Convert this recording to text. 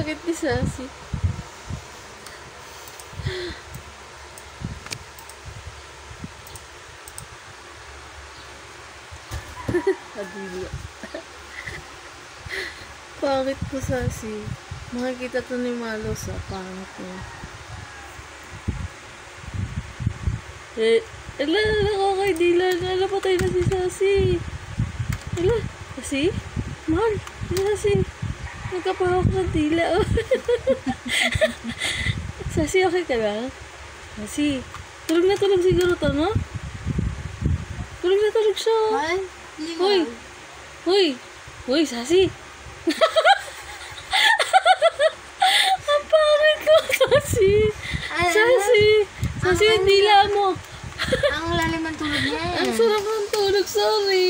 sakit ni Sassy. Adila. Pangit po, Sassy. Makikita to ni Malo sa pangit niya. Ala, okay, dila. Ala, patay na si Sassy. Ala, Sassy? Mahal, si Sassy. Nagkapahawak ng dila. Oh. Sassy, okay ka lang? Sassy, tulog na tulog siguro to, no? Tulog na tulog siya. Mahal? Hoy! Hoy! Hoy, Sassy! Ang pangit ko, Sassy! Sassy! Sassy, yung dila mo! Ang lalim ng tulog niya. Ang sarap ng tulog, sorry!